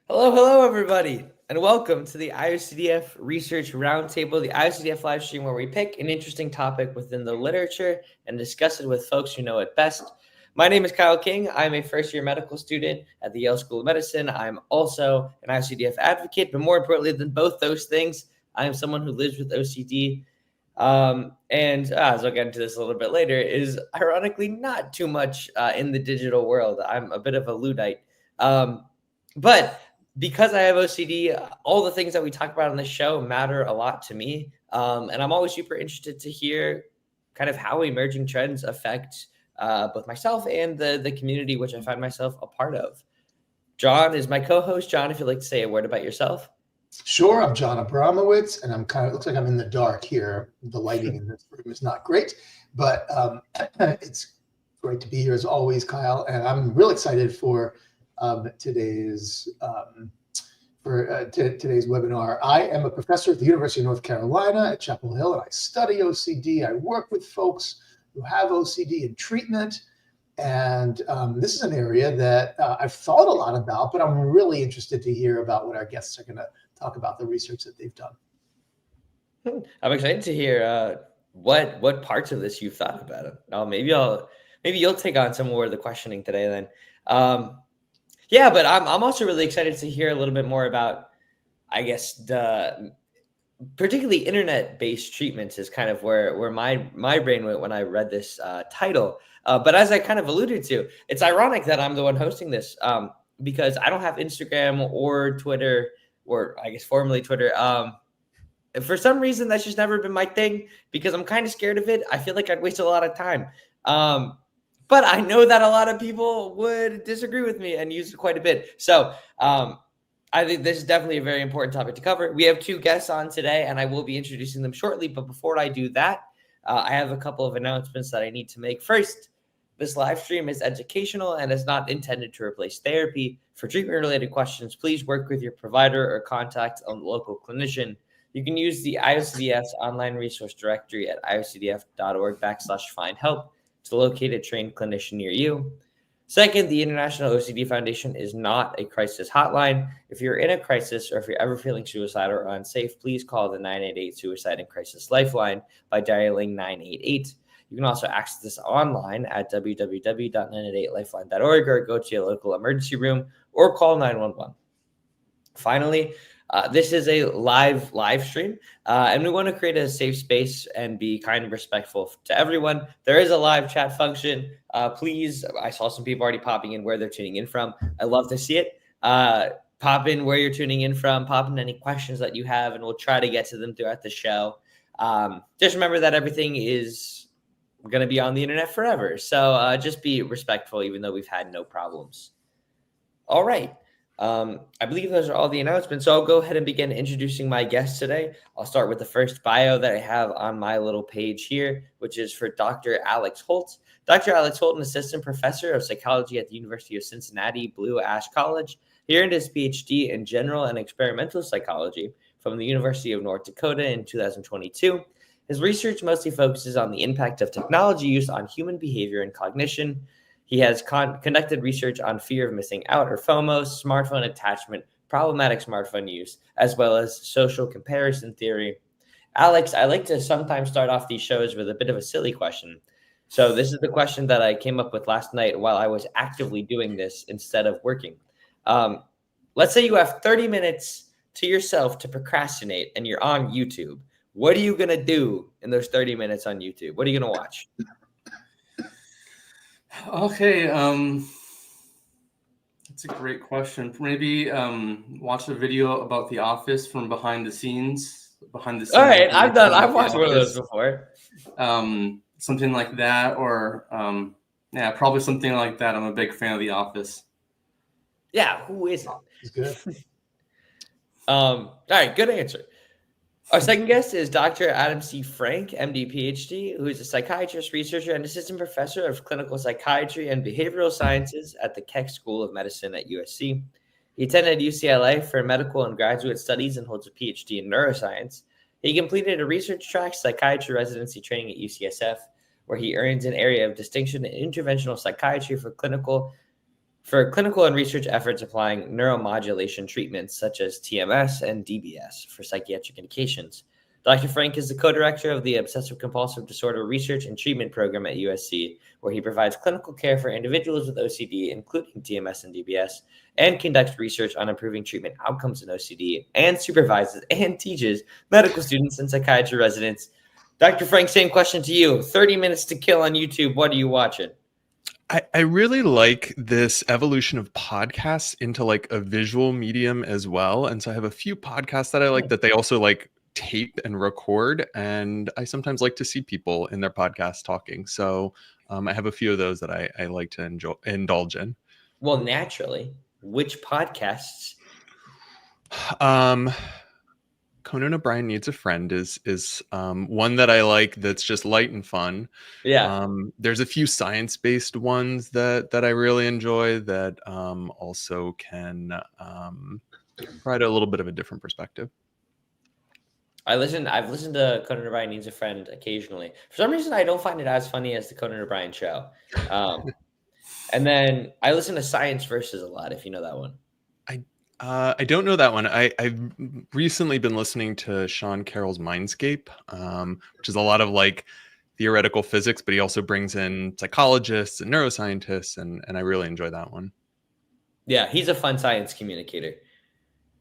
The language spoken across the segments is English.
Hello, everybody, and welcome to the IOCDF Research Roundtable, the IOCDF live stream where we pick an interesting topic within the literature and discuss it with folks who know it best. My name is Kyle King. I'm a first-year medical student at the Yale School of Medicine. I'm also an IOCDF advocate, but more importantly than both those things, I am someone who lives with OCD. As I'll get into this a little bit later, is ironically not too much in the digital world. I'm a bit of a Luddite. But because I have OCD, all the things that we talk about on this show matter a lot to me. And I'm always super interested to hear kind of how emerging trends affect both myself and the community, which I find myself a part of. John is my co-host. John, if you'd like to say a word about yourself. Sure, I'm John Abramowitz, and I'm looks like I'm in the dark here. The lighting in this room is not great, but it's great to be here as always, Kyle. And I'm real excited for today's webinar. I am a professor at the University of North Carolina at Chapel Hill, and I study OCD. I work with folks who have OCD in treatment. And this is an area that I've thought a lot about, but I'm really interested to hear about what our guests are going to talk about, the research that they've done. I'm excited to hear what parts of this you've thought about. Maybe you'll take on some more of the questioning today then. But I'm also really excited to hear a little bit more about, I guess, the particularly internet-based treatments is kind of where my brain went when I read this title. But as I kind of alluded to, it's ironic that I'm the one hosting this because I don't have Instagram or Twitter, or I guess formerly Twitter. For some reason, that's just never been my thing because I'm kind of scared of it. I feel like I'd waste a lot of time. But I know that a lot of people would disagree with me and use it quite a bit. So I think this is definitely a very important topic to cover. We have two guests on today, and I will be introducing them shortly. But before I do that, I have a couple of announcements that I need to make. First, this live stream is educational and is not intended to replace therapy. For treatment-related questions, please work with your provider or contact a local clinician. You can use the IOCDF's online resource directory at iocdf.org/find-help to locate a trained clinician near you. Second, the International OCD Foundation is not a crisis hotline. If you're in a crisis or if you're ever feeling suicidal or unsafe, please call the 988 Suicide and Crisis Lifeline by dialing 988. You can also access this online at www.988lifeline.org or go to your local emergency room or call 911. Finally, this is a live stream, and we want to create a safe space and be kind and respectful to everyone. There is a live chat function. Please, I saw some people already popping in where they're tuning in from. I love to see it. Pop in where you're tuning in from, pop in any questions that you have, and we'll try to get to them throughout the show. Just remember that everything is going to be on the internet forever. So just be respectful, even though we've had no problems. All right. I believe those are all the announcements. So I'll go ahead and begin introducing my guests today. I'll start with the first bio that I have on my little page here, which is for Dr. Alex Holt. Dr. Alex Holt, an assistant professor of psychology at the University of Cincinnati Blue Ash College. He earned his PhD in general and experimental psychology from the University of North Dakota in 2022. His research mostly focuses on the impact of technology use on human behavior and cognition. He has conducted research on fear of missing out, or FOMO, smartphone attachment, problematic smartphone use, as well as social comparison theory. Alex, I like to sometimes start off these shows with a bit of a silly question. So this is the question that I came up with last night while I was actively doing this instead of working. Let's say you have 30 minutes to yourself to procrastinate and you're on YouTube. What are you going to do in those 30 minutes on YouTube? What are you going to watch? Okay, that's a great question. Maybe watch a video about The Office from behind the scenes. All right, I've watched one of those before. Something like that, or probably something like that. I'm a big fan of The Office. Yeah, who isn't? It's good. All right, good answer. Our second guest is Dr. Adam C. Frank, MD, PhD, who is a psychiatrist, researcher, and assistant professor of clinical psychiatry and behavioral sciences at the Keck School of Medicine at USC. He attended UCLA for medical and graduate studies and holds a PhD in neuroscience. He completed a research track psychiatry residency training at UCSF, where he earns an area of distinction in interventional psychiatry for clinical for clinical and research efforts applying neuromodulation treatments such as TMS and DBS for psychiatric indications. Dr. Frank is the co-director of the Obsessive Compulsive Disorder Research and Treatment Program at USC, where he provides clinical care for individuals with OCD, including TMS and DBS, and conducts research on improving treatment outcomes in OCD, and supervises and teaches medical students and psychiatry residents. Dr. Frank, same question to you. 30 minutes to kill on YouTube. What are you watching? I really like this evolution of podcasts into like a visual medium as well. And so I have a few podcasts that I like that they also like tape and record. And I sometimes like to see people in their podcast talking. So I have a few of those that I like to indulge in. Well, naturally, which podcasts? Conan O'Brien Needs a Friend is one that I like that's just light and fun. Yeah. There's a few science-based ones that I really enjoy that also can provide a little bit of a different perspective. I've listened to Conan O'Brien Needs a Friend occasionally. For some reason, I don't find it as funny as the Conan O'Brien Show. And then I listen to Science Versus a lot, if you know that one. I don't know that one. I've recently been listening to Sean Carroll's Mindscape, which is a lot of like theoretical physics, but he also brings in psychologists and neuroscientists, and I really enjoy that one. Yeah, he's a fun science communicator.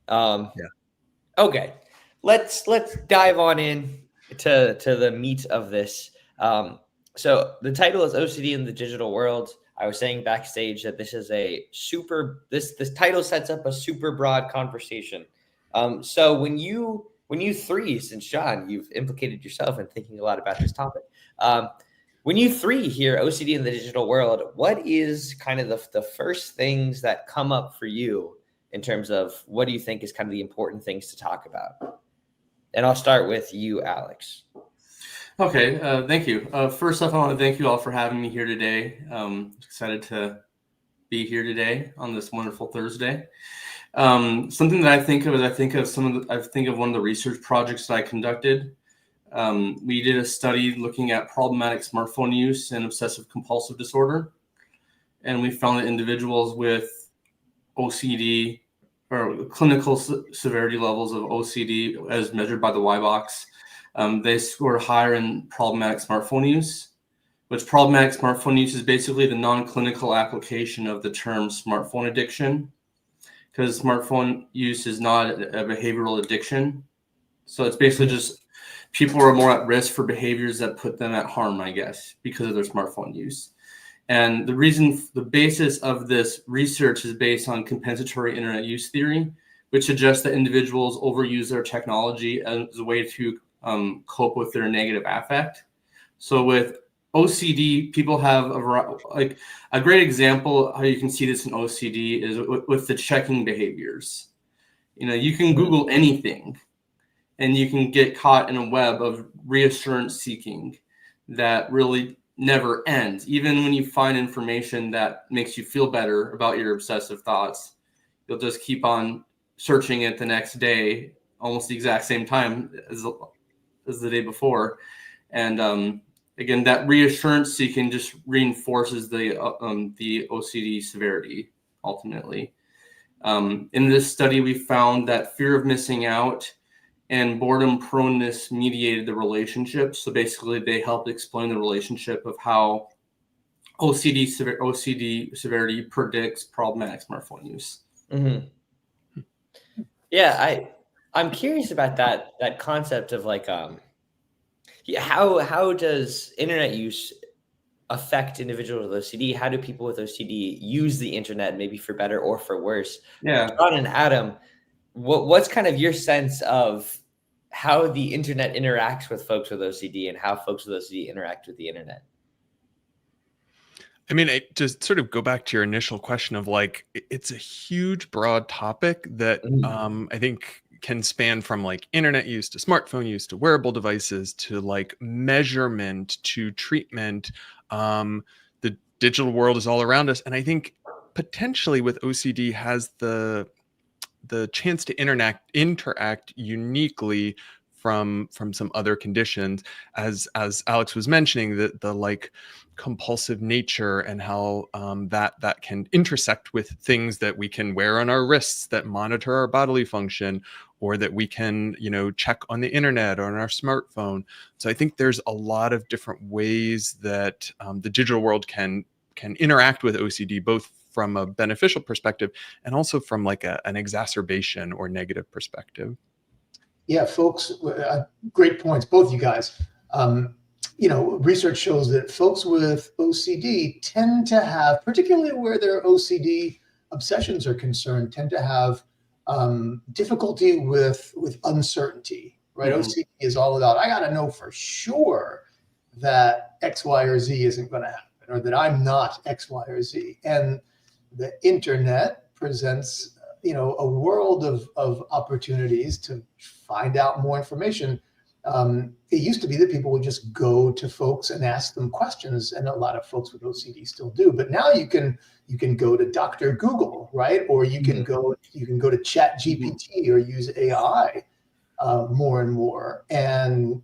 Okay, let's dive on in to the meat of this. So the title is OCD in the Digital World. I was saying backstage that this is this title sets up a super broad conversation. So when you three, since John, you've implicated yourself in thinking a lot about this topic. When you three hear OCD in the digital world, what is kind of the first things that come up for you in terms of what do you think is kind of the important things to talk about? And I'll start with you, Alex. Okay, thank you. First off, I want to thank you all for having me here today. Excited to be here today on this wonderful Thursday. Something that I think of is I think of one of the research projects that I conducted. We did a study looking at problematic smartphone use and obsessive compulsive disorder, and we found that individuals with OCD or clinical severity levels of OCD, as measured by the Y-box, they score higher in problematic smartphone use, which problematic smartphone use is basically the non-clinical application of the term smartphone addiction, because smartphone use is not a behavioral addiction. So it's basically just people are more at risk for behaviors that put them at harm, I guess, because of their smartphone use. And the basis of this research is based on compensatory internet use theory, which suggests that individuals overuse their technology as a way to cope with their negative affect. So with OCD, people have a great example how you can see this in OCD is with the checking behaviors. You know, you can Google anything and you can get caught in a web of reassurance seeking that really never ends. Even when you find information that makes you feel better about your obsessive thoughts, you'll just keep on searching it the next day, almost the exact same time as the day before. And again, that reassurance seeking just reinforces the OCD severity ultimately. In this study, we found that fear of missing out and boredom proneness mediated the relationship. So basically, they helped explain the relationship of how OCD severity predicts problematic smartphone use. Mm-hmm. Yeah, I'm curious about that concept of like how does internet use affect individuals with OCD? How do people with OCD use the internet, maybe for better or for worse? Yeah. John and Adam, what's kind of your sense of how the internet interacts with folks with OCD and how folks with OCD interact with the internet? I mean, just sort of go back to your initial question of like, it's a huge, broad topic that I think can span from like internet use to smartphone use to wearable devices to like measurement to treatment. The digital world is all around us. And I think potentially with OCD has the chance to interact uniquely from some other conditions, as Alex was mentioning, the like compulsive nature and how that can intersect with things that we can wear on our wrists that monitor our bodily function, or that we can, check on the internet or on our smartphone. So I think there's a lot of different ways that the digital world can interact with OCD, both from a beneficial perspective and also from like an exacerbation or negative perspective. Yeah, folks, great points, both you guys. Research shows that folks with OCD tend to have, particularly where their OCD obsessions are concerned, tend to have difficulty with uncertainty, right? Mm-hmm. OCD is all about, I got to know for sure that X, Y, or Z isn't going to happen, or that I'm not X, Y, or Z. And the internet presents, a world of opportunities to find out more information. It used to be that people would just go to folks and ask them questions, and a lot of folks with OCD still do. But now you can go to Dr. Google, right? Or you can go to Chat GPT or use AI more and more. And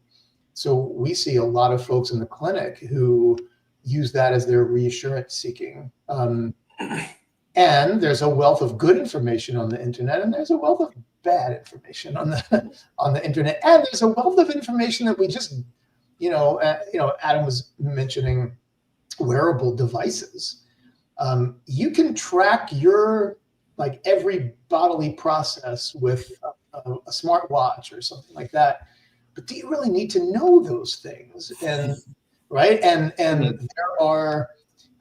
so we see a lot of folks in the clinic who use that as their reassurance seeking. And there's a wealth of good information on the internet, and there's a wealth of bad information on the internet, and there's a wealth of information that we just, Adam was mentioning wearable devices. You can track your every bodily process with a smartwatch or something like that, but do you really need to know those things? And right, and there are.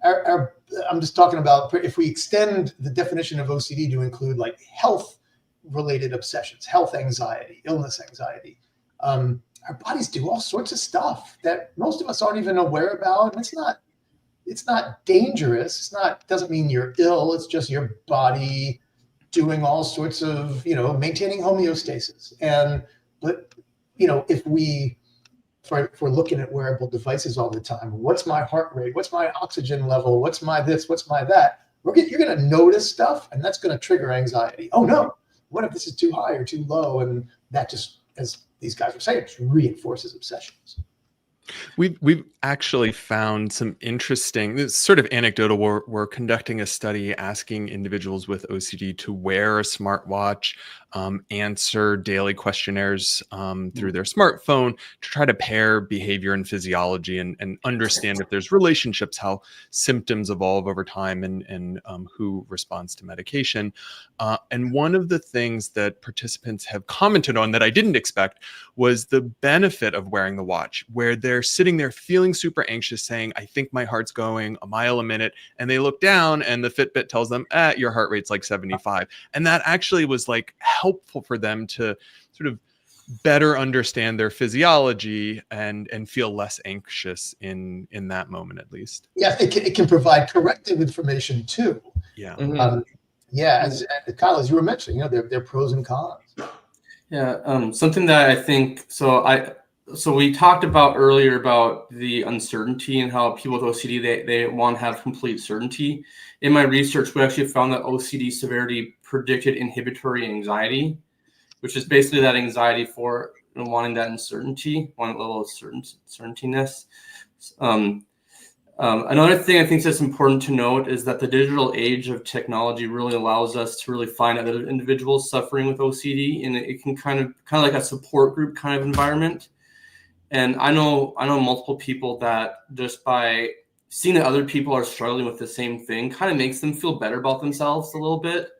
I'm just talking about if we extend the definition of OCD to include health-related obsessions, health anxiety, illness anxiety. Our bodies do all sorts of stuff that most of us aren't even aware about, and it's not dangerous. Doesn't mean you're ill. It's just your body doing all sorts of maintaining homeostasis. But if we're looking at wearable devices all the time, what's my heart rate? What's my oxygen level? What's my this? What's my that? You're going to notice stuff, and that's going to trigger anxiety. Oh no, what if this is too high or too low? And that just, as these guys were saying, just reinforces obsessions. We've actually found some interesting, it's sort of anecdotal. We're conducting a study asking individuals with OCD to wear a smartwatch, answer daily questionnaires through their smartphone to try to pair behavior and physiology and understand if there's relationships, how symptoms evolve over time, and who responds to medication. And one of the things that participants have commented on that I didn't expect was the benefit of wearing the watch, where they're sitting there feeling super anxious, saying, I think my heart's going a mile a minute. And they look down and the Fitbit tells them, your heart rate's 75. And that actually was helpful for them to sort of better understand their physiology and feel less anxious in that moment, at least. Yeah, it can provide corrective information too. Yeah. As Kyle, as you were mentioning, there are pros and cons. Yeah, something that I think, so we talked about earlier about the uncertainty and how people with OCD, they want to have complete certainty. In my research, we actually found that OCD severity predicted inhibitory anxiety, which is basically that anxiety for wanting that uncertainty, wanting a level of certaintiness. Another thing I think that's important to note is that the digital age of technology really allows us to really find other individuals suffering with OCD, and it can kind of like a support group kind of environment. And I know multiple people that just by seeing that other people are struggling with the same thing kind of makes them feel better about themselves a little bit,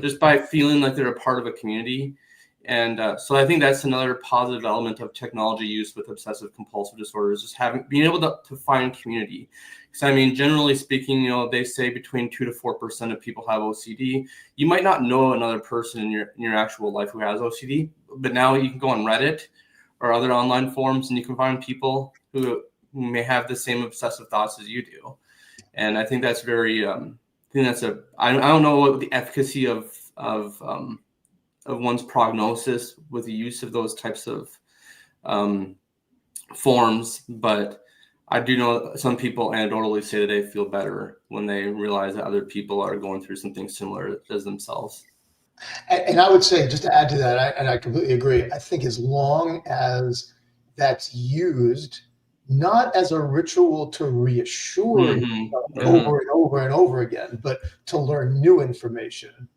just by feeling like they're a part of a community. And so I think that's another positive element of technology use with obsessive compulsive disorders, is being able to find community. Because I mean, generally speaking, they say between 2 to 4% of people have OCD. You might not know another person in your actual life who has OCD, but now you can go on Reddit or other online forums and you can find people who may have the same obsessive thoughts as you do. And I think that's very, I don't know what the efficacy of one's prognosis with the use of those types of forms, but I do know some people anecdotally say that they feel better when they realize that other people are going through something similar as themselves. And I would say, just to add to that, and I completely agree, I think as long as that's used not as a ritual to reassure you over and over and over again, but to learn new information,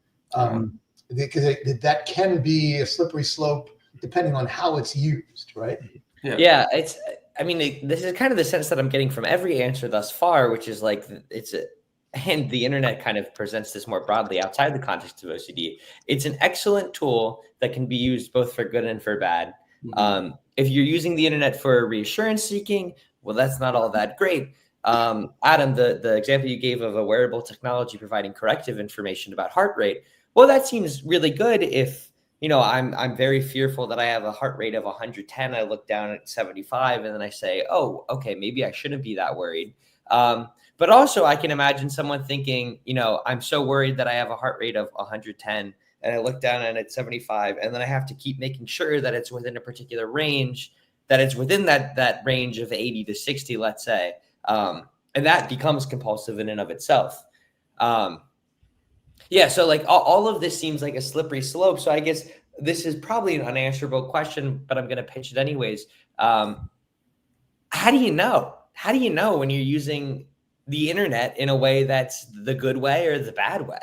because that can be a slippery slope depending on how it's used, right? Yeah, I mean, this is kind of the sense that I'm getting from every answer thus far, which is like and the internet kind of presents this more broadly outside the context of OCD. It's an excellent tool that can be used both for good and for bad. If you're using the internet for reassurance seeking, well, that's not all that great. Adam, the example you gave of a wearable technology providing corrective information about heart rate, well, that seems really good if, I'm very fearful that I have a heart rate of 110. I look down at 75 and then I say, oh, okay, maybe I shouldn't be that worried. But also I can imagine someone thinking, I'm so worried that I have a heart rate of 110 and I look down and it's 75 and then I have to keep making sure that it's within a particular range, that it's within that range of 80 to 60, let's say. And that becomes compulsive in and of itself. So like all of this seems like a slippery slope. So I guess this is probably an unanswerable question, but I'm going to pitch it anyways. How do you know? How do you know when you're using the internet in a way that's the good way or the bad way?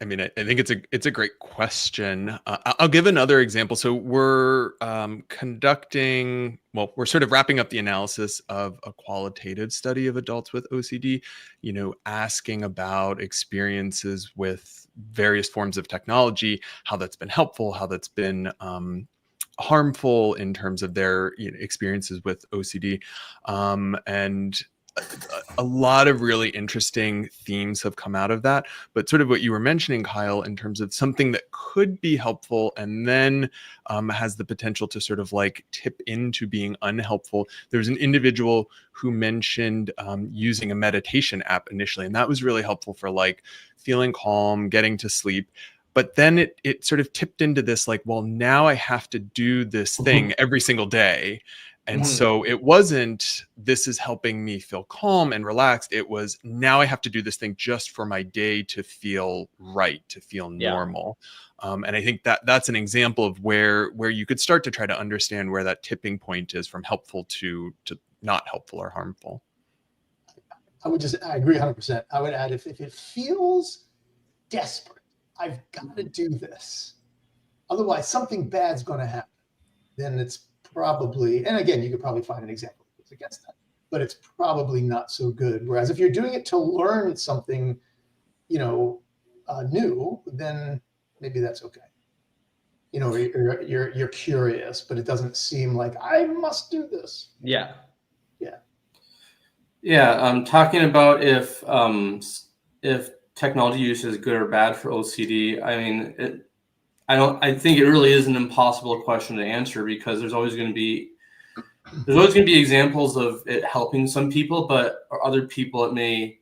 I mean, I think it's a great question. I'll give another example. So we're we're sort of wrapping up the analysis of a qualitative study of adults with OCD, asking about experiences with various forms of technology, how that's been helpful, how that's been harmful in terms of their experiences with OCD. And a lot of really interesting themes have come out of that, but sort of what you were mentioning, Kyle, in terms of something that could be helpful and then has the potential to sort of like tip into being unhelpful. There's an individual who mentioned using a meditation app initially, and that was really helpful for like feeling calm, getting to sleep. But then it sort of tipped into this like, well, now I have to do this thing every single day. And so it wasn't, this is helping me feel calm and relaxed. It was, now I have to do this thing just for my day to feel right, to feel normal. And I think that's an example of where you could start to try to understand where that tipping point is from helpful to not helpful or harmful. I agree 100%. I would add, if it feels desperate, I've got to do this, otherwise something bad's going to happen, then it's probably, and again, you could probably find an example that goes against that, but it's probably not so good. Whereas if you're doing it to learn something, new, then maybe that's okay. You're curious, but it doesn't seem like I must do this. Yeah. I'm talking about if technology use is good or bad for OCD. I mean, I think it really is an impossible question to answer, because there's always going to be examples of it helping some people, but other people it may,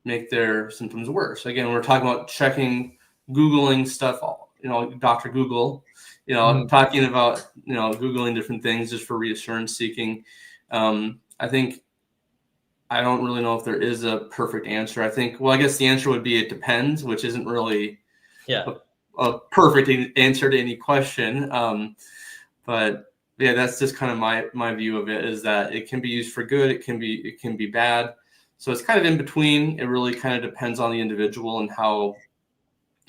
make their symptoms worse. Again, we're talking about Googling stuff, Dr. Google, talking about, Googling different things just for reassurance seeking. I don't really know if there is a perfect answer. I guess the answer would be it depends, which isn't really a perfect answer to any question. But yeah, that's just kind of my view of it, is that it can be used for good. It can be bad. So it's kind of in between. It really kind of depends on the individual and how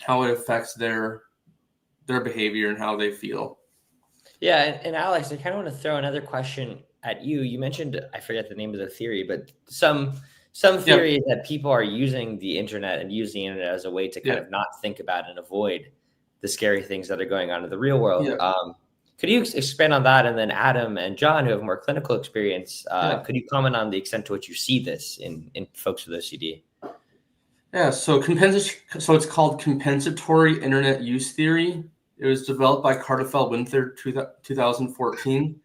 it affects their behavior and how they feel. Yeah. And Alex, I kind of want to throw another question at you. You mentioned, I forget the name of the theory, but some theory that people are using the internet and use the internet as a way to kind of not think about and avoid the scary things that are going on in the real world. Could you expand on that? And then Adam and John, who have more clinical experience, could you comment on the extent to which you see this in folks with OCD? Yeah, so it's called compensatory internet use theory. It was developed by Carterfeld-Winther, 2014.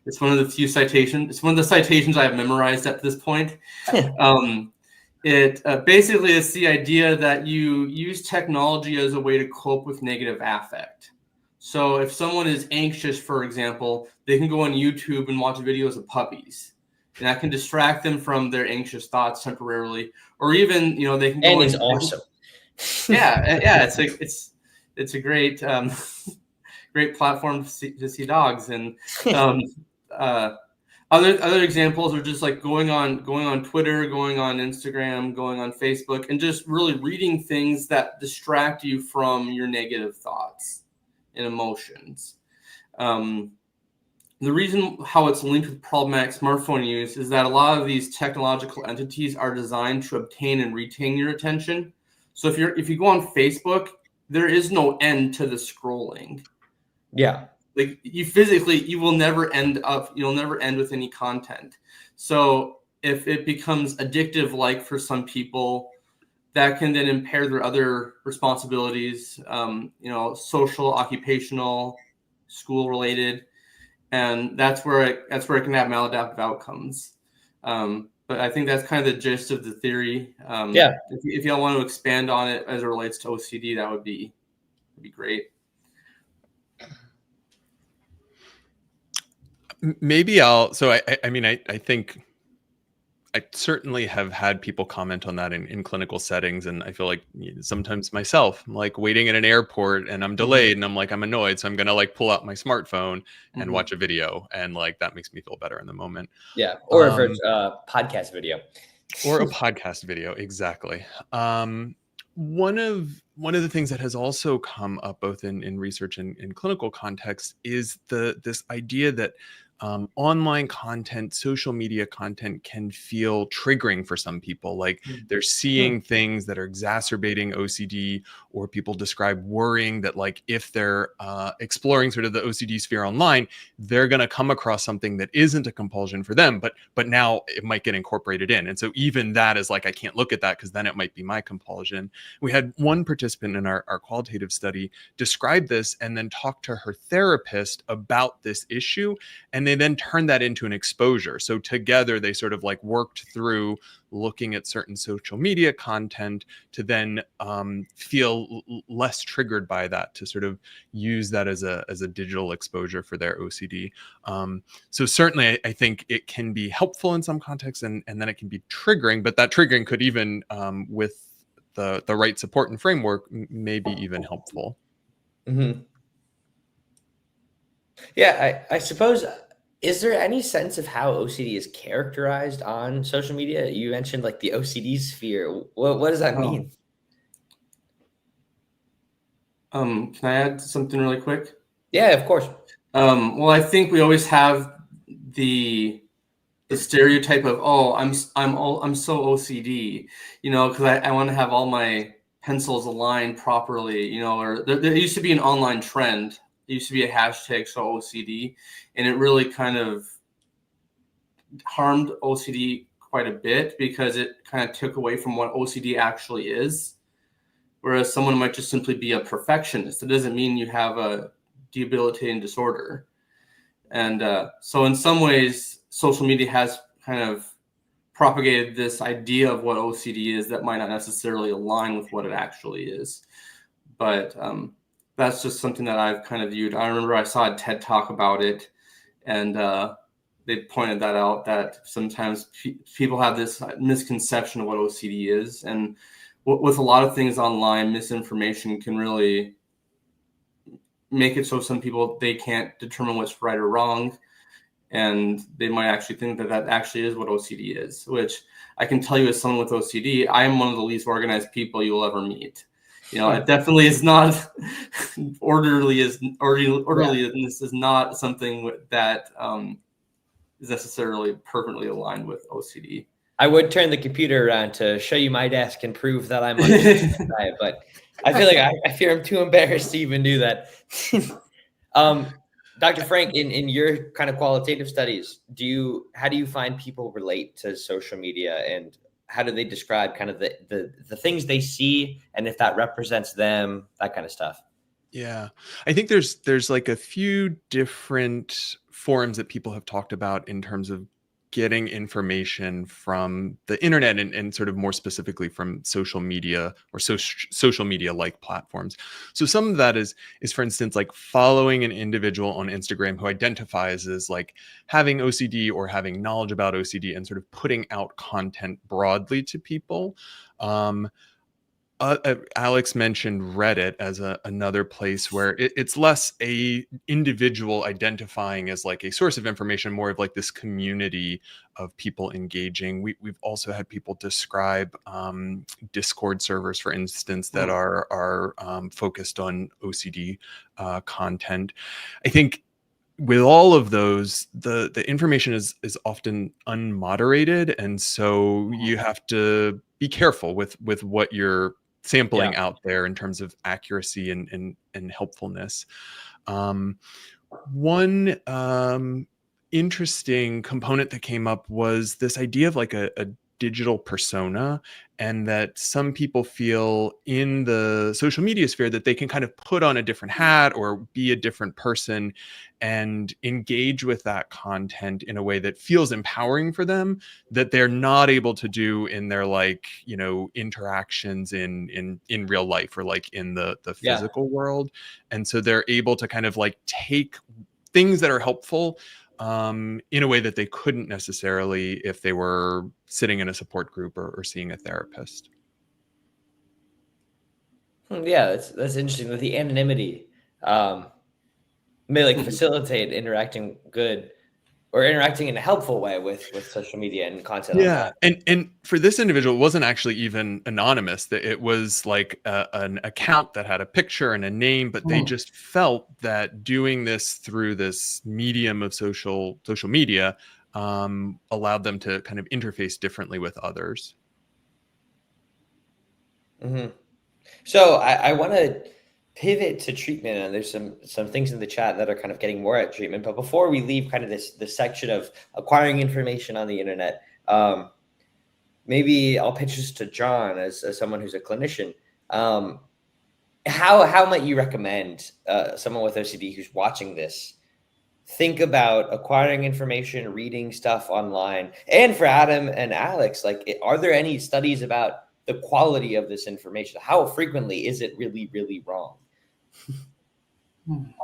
It's one of the few citations. It's one of the citations I have memorized at this point. It basically is the idea that you use technology as a way to cope with negative affect. So if someone is anxious, for example, they can go on YouTube and watch videos of puppies. and that can distract them from their anxious thoughts temporarily, or even, they can go And he's and, awesome. yeah, it's a great great platform to see dogs. And other examples are just like going on Twitter, going on Instagram, going on Facebook, and just really reading things that distract you from your negative thoughts and emotions. The reason how it's linked with problematic smartphone use is that a lot of these technological entities are designed to obtain and retain your attention. So if you go on Facebook, there is no end to the scrolling. Yeah. Like you will never end with any content. So if it becomes addictive, like for some people, that can then impair their other responsibilities, social, occupational, school related. And that's where it can have maladaptive outcomes. But I think that's kind of the gist of the theory. If y'all want to expand on it as it relates to OCD, that would be great. Maybe I think I certainly have had people comment on that in clinical settings. And I feel like sometimes myself, I'm like waiting at an airport and I'm delayed and I'm like, I'm annoyed. So I'm going to like pull out my smartphone and watch a video. And like, that makes me feel better in the moment. Yeah. Or if it's a podcast video. Or a podcast video. Exactly. One of the things that has also come up both in research and in clinical context is this idea that online content, social media content can feel triggering for some people. Like they're seeing things that are exacerbating OCD, or people describe worrying that like if they're exploring sort of the OCD sphere online, they're going to come across something that isn't a compulsion for them, but now it might get incorporated in. And so even that is like, I can't look at that because then it might be my compulsion. We had one participant in our qualitative study describe this and then talk to her therapist about this issue. And they then turned that into an exposure. So together they sort of like worked through looking at certain social media content to then feel less triggered by that, to sort of use that as a digital exposure for their OCD. So certainly I think it can be helpful in some contexts, and then it can be triggering, but that triggering could even with the right support and framework maybe even helpful. Mm-hmm. Yeah, I suppose, is there any sense of how OCD is characterized on social media? You mentioned like the OCD sphere. What does that mean? Can I add something really quick? Yeah, of course. Well, I think we always have the stereotype of, oh, I'm so OCD, because I want to have all my pencils aligned properly, or there used to be an online trend. It used to be a hashtag, so OCD, and it really kind of harmed OCD quite a bit because it kind of took away from what OCD actually is. Whereas someone might just simply be a perfectionist. It doesn't mean you have a debilitating disorder. And so in some ways, social media has kind of propagated this idea of what OCD is that might not necessarily align with what it actually is. But that's just something that I've kind of viewed. I remember I saw a TED Talk about it, and they pointed that out, that sometimes people have this misconception of what OCD is. And with a lot of things online, misinformation can really make it so some people, they can't determine what's right or wrong. And they might actually think that actually is what OCD is, which I can tell you as someone with OCD, I am one of the least organized people you'll ever meet. It definitely is not orderliness is not something that is necessarily perfectly aligned with OCD. I would turn the computer around to show you my desk and prove that I'm understanding it, but I feel like I fear I'm too embarrassed to even do that. Dr. Frank, in your kind of qualitative studies, how do you find people relate to social media, and how do they describe kind of the things they see, and if that represents them, that kind of stuff? Yeah, I think there's like a few different forums that people have talked about in terms of getting information from the internet and sort of more specifically from social media or social media like platforms. So some of that is for instance, like following an individual on Instagram who identifies as like having OCD or having knowledge about OCD and sort of putting out content broadly to people. Alex mentioned Reddit as another place where it's less a individual identifying as like a source of information, more of like this community of people engaging. We've also had people describe Discord servers, for instance, that are focused on OCD content. I think with all of those, the information is often unmoderated, and so you have to be careful with what you're sampling out there in terms of accuracy and helpfulness. One interesting component that came up was this idea of like a digital persona, and that some people feel in the social media sphere that they can kind of put on a different hat or be a different person and engage with that content in a way that feels empowering for them, that they're not able to do in their like, you know, interactions in real life or like in the physical world. And so they're able to kind of like take things that are helpful in a way that they couldn't necessarily if they were sitting in a support group or seeing a therapist. Yeah, that's interesting. With the anonymity, may like facilitate interacting in a helpful way with social media and content. Yeah, and for this individual, it wasn't actually even anonymous. That it was like an account that had a picture and a name, but they just felt that doing this through this medium of social media allowed them to kind of interface differently with others. Mm-hmm. So I want to pivot to treatment, and there's some things in the chat that are kind of getting more at treatment. But before we leave kind of this section of acquiring information on the internet, maybe I'll pitch this to John as someone who's a clinician. How might you recommend someone with OCD who's watching this think about acquiring information, reading stuff online? And for Adam and Alex, like, are there any studies about the quality of this information? How frequently is it really, really wrong?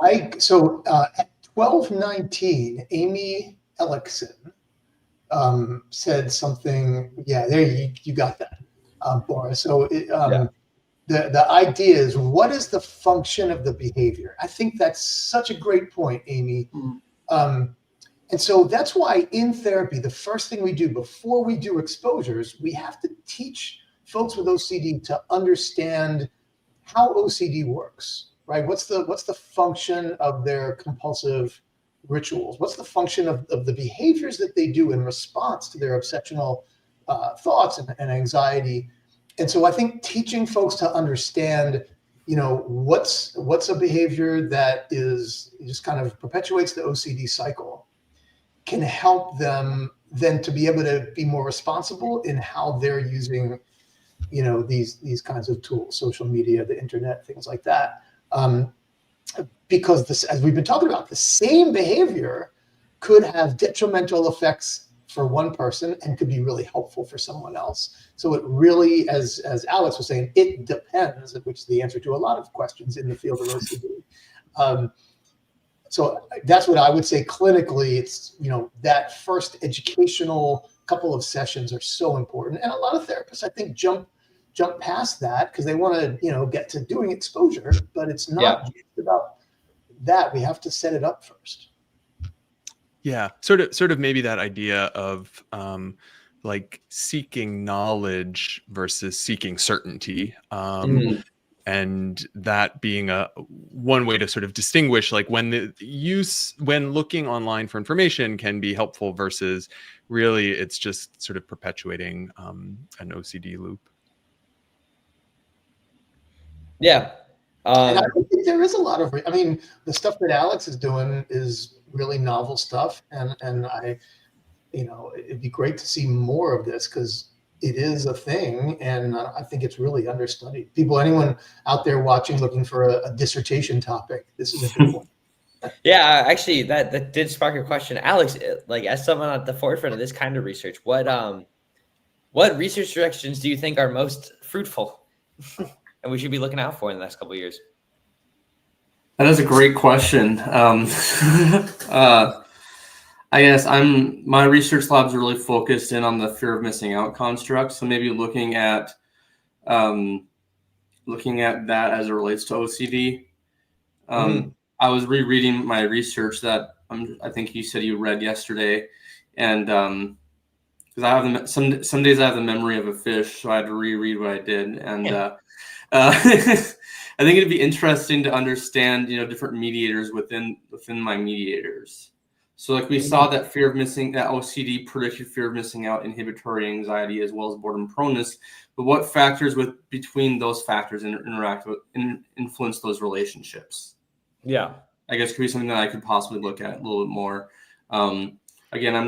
At 12:19, Amy Ellickson said something. Yeah, there you got that, Boris. So the idea is, what is the function of the behavior? I think that's such a great point, Amy. And so that's why in therapy, the first thing we do before we do exposures, we have to teach folks with OCD to understand how OCD works, right? What's the function of their compulsive rituals? What's the function of the behaviors that they do in response to their obsessional thoughts and anxiety? And so I think teaching folks to understand, you know, what's a behavior that is just kind of perpetuates the OCD cycle can help them then to be able to be more responsible in how they're using, you know, these kinds of tools, social media, the internet, things like that. Because this, as we've been talking about, the same behavior could have detrimental effects for one person and could be really helpful for someone else. So it really, as Alex was saying, it depends, which is the answer to a lot of questions in the field of OCD. So that's what I would say clinically. It's, you know, that first educational couple of sessions are so important. And a lot of therapists, I think, jump past that because they want to, you know, get to doing exposure, but it's not just about that. We have to set it up first. Yeah, sort of maybe that idea of like seeking knowledge versus seeking certainty. And that being one way to sort of distinguish, like when looking online for information can be helpful versus really it's just sort of perpetuating an OCD loop. Yeah. And I think there is a lot of, I mean, the stuff that Alex is doing is really novel stuff. And I, you know, it'd be great to see more of this because it is a thing. And I think it's really understudied. Anyone out there watching, looking for a dissertation topic, this is a good one. Yeah, actually, that did spark a question, Alex. Like, as someone at the forefront of this kind of research, what research directions do you think are most fruitful, and we should be looking out for in the next couple of years? That is a great question. I guess my research labs are really focused in on the fear of missing out construct. So maybe looking at that as it relates to OCD. I was rereading my research that I think you said you read yesterday, and because I have some days I have the memory of a fish, so I had to reread what I did, and I think it'd be interesting to understand, different mediators within my mediators. So like we saw that that OCD predicted fear of missing out, inhibitory anxiety, as well as boredom proneness. But what factors between those factors influence those relationships? Yeah, I guess could be something that I could possibly look at a little bit more. Again, I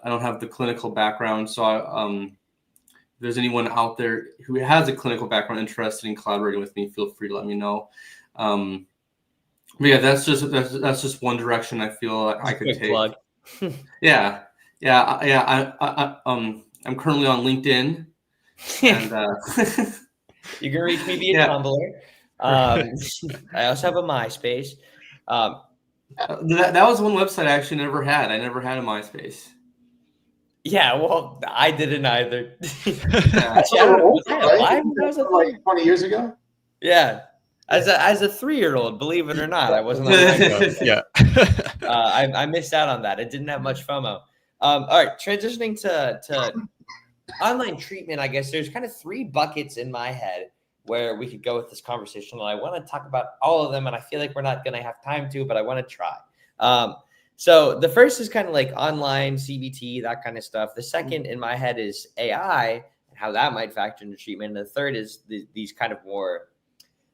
don't have the clinical background, so if there's anyone out there who has a clinical background interested in collaborating with me, feel free to let me know. But yeah, that's just one direction I feel like I could take. Plug. Yeah. I'm currently on LinkedIn, and you can reach me via Tumblr. I also have a MySpace. That was one website I actually never had. I never had a MySpace. Yeah, well, I didn't either. Actually, I don't know. Right? Was like 20 years ago. Yeah. As a 3-year-old, believe it or not, I wasn't on that. Yeah. I missed out on that. It didn't have much FOMO. All right, transitioning to online treatment, I guess there's kind of 3 buckets in my head where we could go with this conversation. And I want to talk about all of them, and I feel like we're not going to have time to, but I want to try. So the first is kind of like online CBT, that kind of stuff. The second in my head is AI and how that might factor into treatment. And the third is these kind of more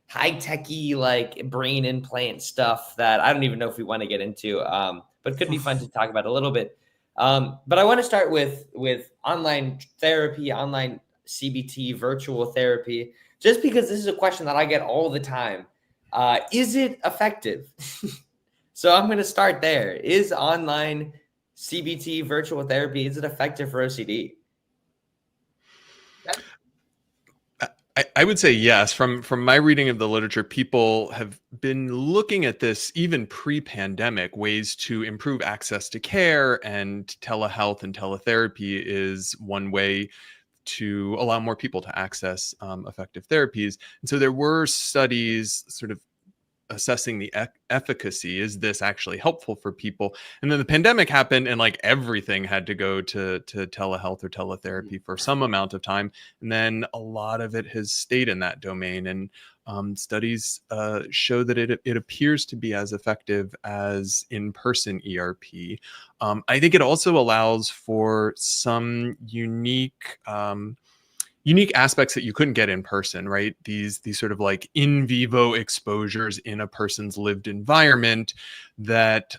high-techy, like brain implant stuff that I don't even know if we want to get into, but could be fun to talk about a little bit. But I want to start with online therapy, online CBT, virtual therapy, just because this is a question that I get all the time. Is it effective? So I'm going to start there. Is online CBT, virtual therapy, is it effective for OCD? I would say yes. From my reading of the literature, people have been looking at this even pre-pandemic, ways to improve access to care, and telehealth and teletherapy is one way to allow more people to access effective therapies. And so there were studies sort of assessing the efficacy. Is this actually helpful for people? And then the pandemic happened, and like everything had to go to telehealth or teletherapy for some amount of time. And then a lot of it has stayed in that domain. And studies show that it appears to be as effective as in-person ERP. I think it also allows for some unique aspects that you couldn't get in person, right? These sort of like in vivo exposures in a person's lived environment that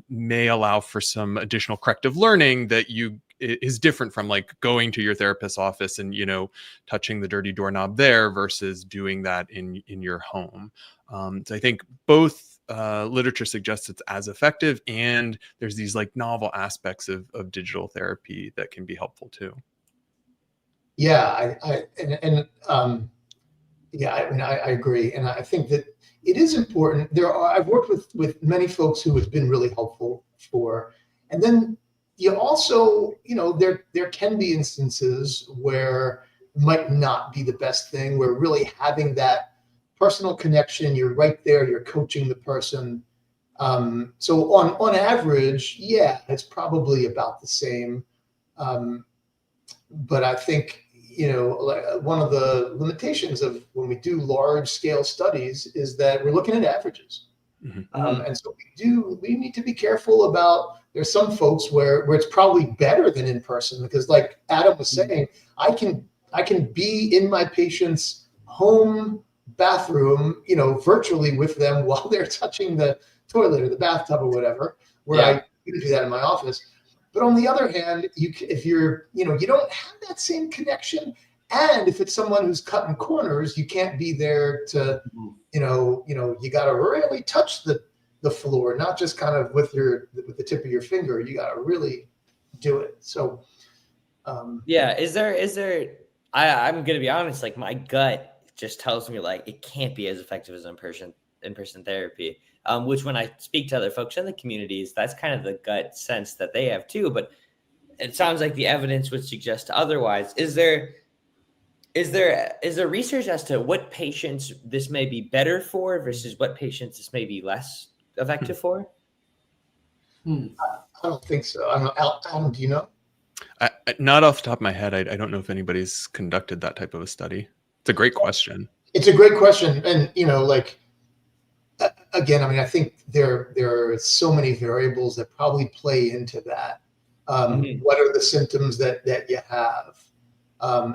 may allow for some additional corrective learning that is different from like going to your therapist's office and, touching the dirty doorknob there versus doing that in your home. So I think both literature suggests it's as effective, and there's these like novel aspects of digital therapy that can be helpful too. Yeah, I agree, and I think that it is important. I've worked with many folks who have been really helpful and then you also, there can be instances where it might not be the best thing, where really having that personal connection, you're right there, you're coaching the person. So on average, yeah, it's probably about the same. But I think, one of the limitations of when we do large scale studies is that we're looking at averages. Mm-hmm. And so we need to be careful about, there's some folks where it's probably better than in person, because like Adam was saying, I can be in my patient's home bathroom, virtually with them while they're touching the toilet or the bathtub or whatever, where I can do that in my office. But on the other hand, if you don't have that same connection, and if it's someone who's cutting corners, you can't be there to, you got to really touch the the floor, not just kind of with the tip of your finger. You got to really do it. So, yeah, is there? I'm gonna be honest. Like my gut just tells me like it can't be as effective as in-person therapy. Which when I speak to other folks in the communities, that's kind of the gut sense that they have too. But it sounds like the evidence would suggest otherwise. Is there research as to what patients this may be better for versus what patients this may be less effective for? I don't think so. I don't know. Alan, do you know? Not off the top of my head. I don't know if anybody's conducted that type of a study. It's a great question. It's a great question. And, like, again, I mean, I think there are so many variables that probably play into that. What are the symptoms that you have?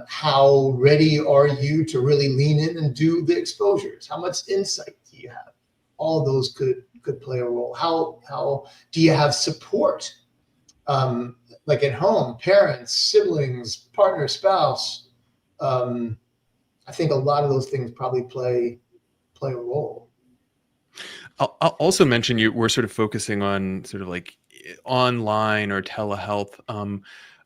How ready are you to really lean in and do the exposures? How much insight do you have? All of those could play a role. How do you have support? Like at home, parents, siblings, partner, spouse. I think a lot of those things probably play a role. I'll also mention we're sort of focusing on sort of like online or telehealth.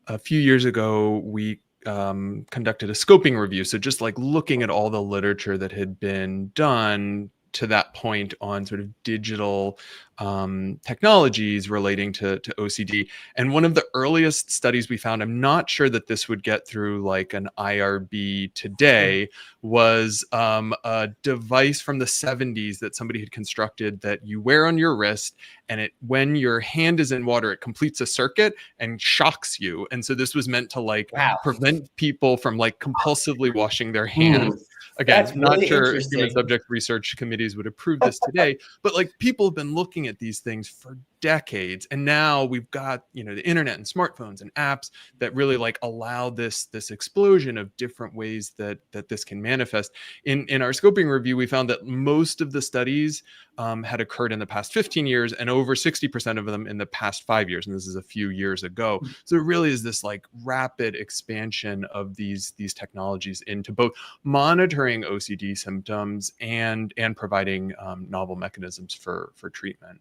A few years ago, we conducted a scoping review. So just like looking at all the literature that had been done to that point on sort of digital technologies relating to OCD. And one of the earliest studies we found, I'm not sure that this would get through like an IRB today, was a device from the 70s that somebody had constructed that you wear on your wrist, and when your hand is in water, it completes a circuit and shocks you. And so this was meant to like prevent people from like compulsively washing their hands. Again, That's not really sure if interesting. human subject research committees would approve this today, but like people have been looking at these things for decades. And now we've got, the internet and smartphones and apps that really like allow this explosion of different ways that this can manifest. In our scoping review, we found that most of the studies had occurred in the past 15 years and over 60% of them in the past 5 years. And this is a few years ago. So it really is this like rapid expansion of these technologies into both monitoring OCD symptoms and providing novel mechanisms for treatment.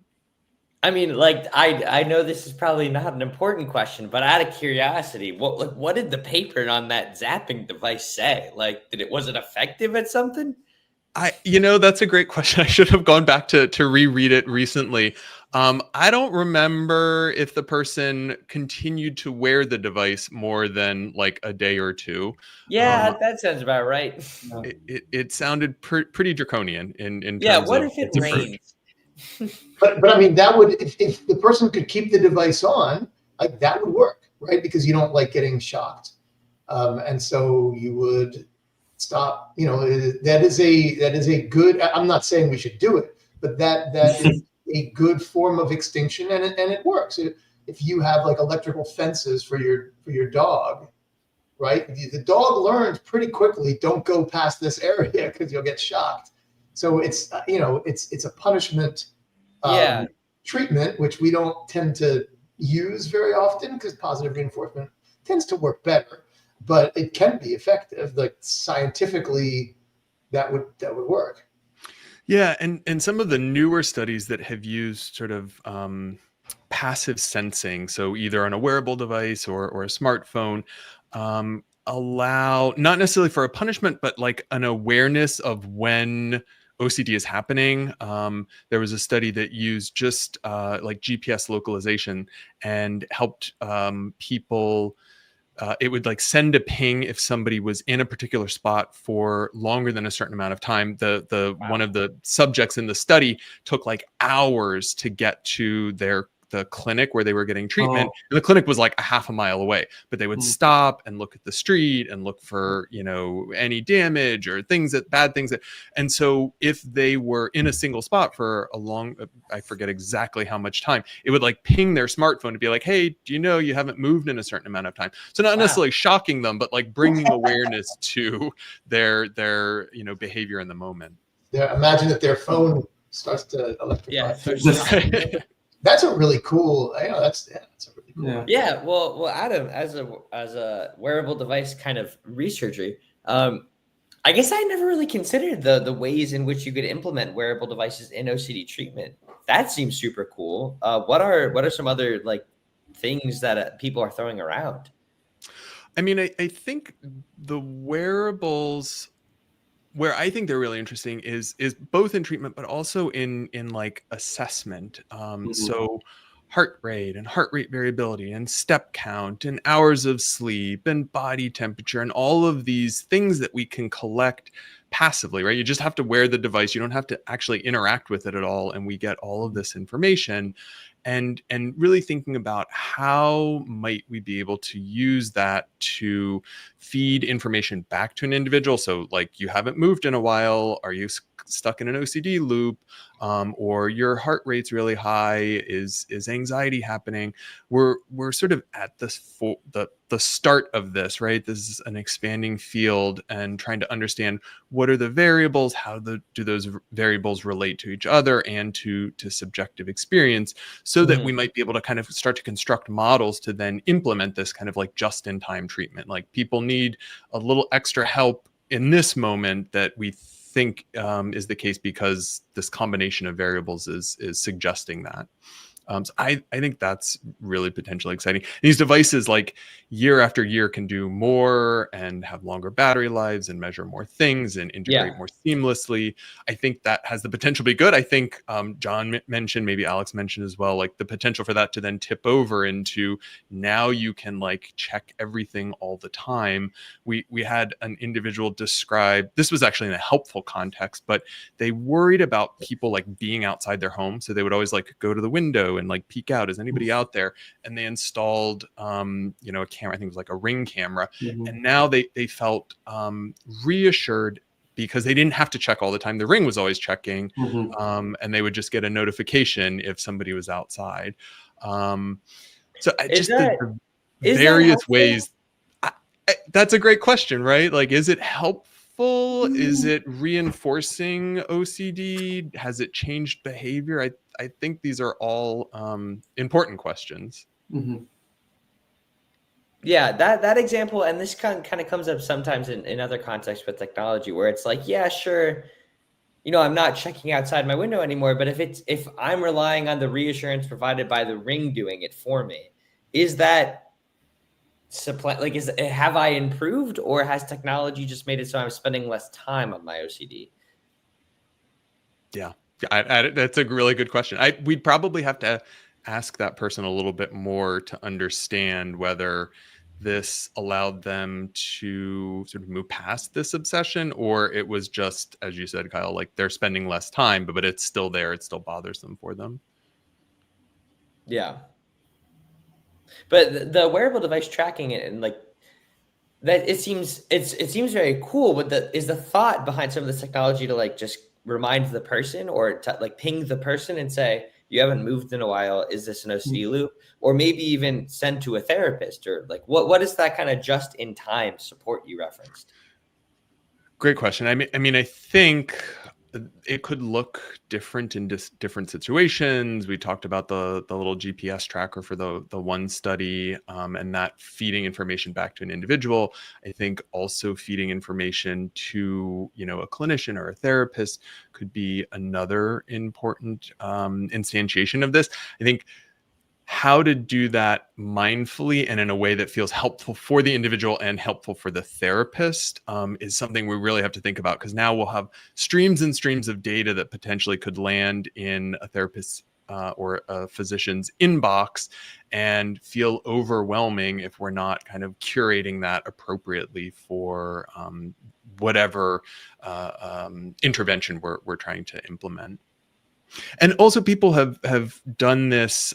I mean, like, I know this is probably not an important question, but out of curiosity, what did the paper on that zapping device say? Like, was it effective at something? That's a great question. I should have gone back to reread it recently. I don't remember if the person continued to wear the device more than like a day or two. Yeah, that sounds about right. It sounded pretty draconian in Yeah, terms what of if it its approach. rains? But I mean, that would, if the person could keep the device on, like that would work, right? Because you don't like getting shocked. And so you would stop, that is a good, I'm not saying we should do it, but that is a good form of extinction, and it works. If you have like electrical fences for your dog, right? The dog learns pretty quickly, don't go past this area because you'll get shocked. So it's a punishment treatment, which we don't tend to use very often because positive reinforcement tends to work better, but it can be effective. Like scientifically, that would work. Yeah, and some of the newer studies that have used sort of passive sensing, so either on a wearable device or a smartphone, allow not necessarily for a punishment, but like an awareness of when OCD is happening. There was a study that used just like GPS localization and helped people. It would like send a ping if somebody was in a particular spot for longer than a certain amount of time. One of the subjects in the study took like hours to get to the clinic where they were getting treatment. And the clinic was like a half a mile away, but they would stop and look at the street and look for, any damage or bad things. And so if they were in a single spot for a long, I forget exactly how much time, it would like ping their smartphone to be like, hey, do you know you haven't moved in a certain amount of time? So not necessarily shocking them, but like bringing awareness to their behavior in the moment. Yeah. Imagine if their phone starts to electrify. Yeah. That's a really cool. That's a really cool. Yeah. Well, Adam, as a wearable device kind of researcher, I guess I never really considered the ways in which you could implement wearable devices in OCD treatment. that seems super cool. What are some other like things that people are throwing around? I mean, I think the wearables, where I think they're really interesting is both in treatment, but also in like assessment. So heart rate and heart rate variability and step count and hours of sleep and body temperature and all of these things that we can collect passively, right? You just have to wear the device. You don't have to actually interact with it at all. And we get all of this information. And really thinking about how might we be able to use that to feed information back to an individual. So like, you haven't moved in a while. Are you stuck in an OCD loop? Or your heart rate's really high? Is anxiety happening? We're sort of at this the start of this, right? This is an expanding field, and trying to understand what are the variables, how do those variables relate to each other and to subjective experience, so that we might be able to kind of start to construct models to then implement this kind of like just-in-time treatment. Like, people need a little extra help in this moment that we think is the case because this combination of variables is suggesting that. So I think that's really potentially exciting. These devices, like, year after year, can do more and have longer battery lives and measure more things and integrate more seamlessly. I think that has the potential to be good. I think John mentioned, maybe Alex mentioned as well, like the potential for that to then tip over into, now you can like check everything all the time. We had an individual describe, this was actually in a helpful context, but they worried about people like being outside their home. So they would always like go to the window and like peek out, is anybody out there? And they installed a camera, I think it was like a Ring camera. And now they felt reassured, because they didn't have to check all the time. The Ring was always checking, and they would just get a notification if somebody was outside. So the various ways. That's a great question, right? Like, is it helpful? Is it reinforcing OCD? Has it changed behavior? I think these are all important questions. Yeah, that example, and this kind of comes up sometimes in other contexts with technology, where it's like, yeah, sure, I'm not checking outside my window anymore, but if I'm relying on the reassurance provided by the Ring doing it for me, is that have I improved, or has technology just made it so I'm spending less time on my OCD? Yeah, that's a really good question. We'd probably have to ask that person a little bit more to understand whether this allowed them to sort of move past this obsession, or it was just, as you said, Kyle, like they're spending less time, but it's still there. It still bothers them for them. Yeah. But the wearable device tracking it, and like that, it seems very cool. But is the thought behind some of this technology to like just remind the person, or to like ping the person and say, you haven't moved in a while, is this an OCD loop? Or maybe even send to a therapist, or like what is that kind of just in time support you referenced? Great question. I mean, I think it could look different in different situations. We talked about the little GPS tracker for the one study, and that feeding information back to an individual. I think also feeding information to a clinician or a therapist could be another important instantiation of this. I think how to do that mindfully and in a way that feels helpful for the individual and helpful for the therapist is something we really have to think about, because now we'll have streams and streams of data that potentially could land in a therapist's or a physician's inbox and feel overwhelming if we're not kind of curating that appropriately for whatever intervention we're trying to implement. And also, people have done this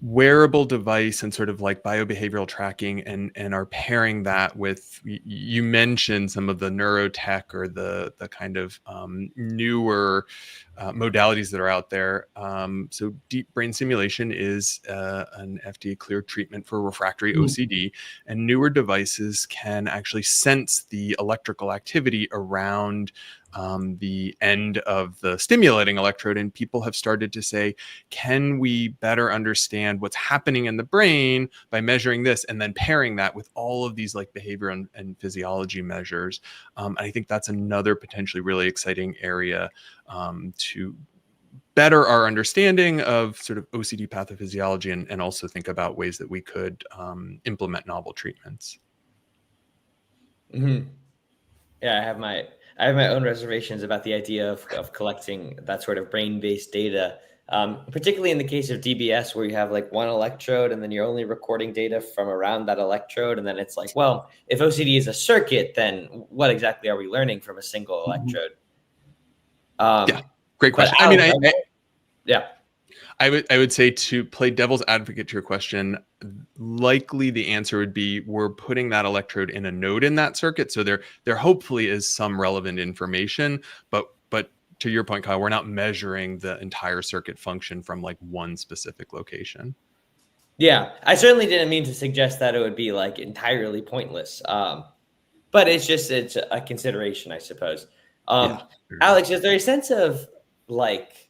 wearable device and sort of like biobehavioral tracking, and are pairing that with, you mentioned some of the neurotech or the kind of newer modalities that are out there. So deep brain stimulation is an FDA cleared treatment for refractory OCD, and newer devices can actually sense the electrical activity around the end of the stimulating electrode. And people have started to say, can we better understand what's happening in the brain by measuring this, and then pairing that with all of these like behavior and physiology measures? And I think that's another potentially really exciting area to better our understanding of sort of OCD pathophysiology and also think about ways that we could implement novel treatments. Mm-hmm. Yeah, I have my own reservations about the idea of collecting that sort of brain-based data, particularly in the case of DBS, where you have like one electrode and then you're only recording data from around that electrode. And then it's like, well, if OCD is a circuit, then what exactly are we learning from a single electrode? Yeah, great question. Alex, I would say, to play devil's advocate to your question, likely the answer would be we're putting that electrode in a node in that circuit. So there hopefully is some relevant information, but to your point, Kyle, we're not measuring the entire circuit function from like one specific location. Yeah, I certainly didn't mean to suggest that it would be like entirely pointless. But it's a consideration, I suppose. Alex, is there a sense of like,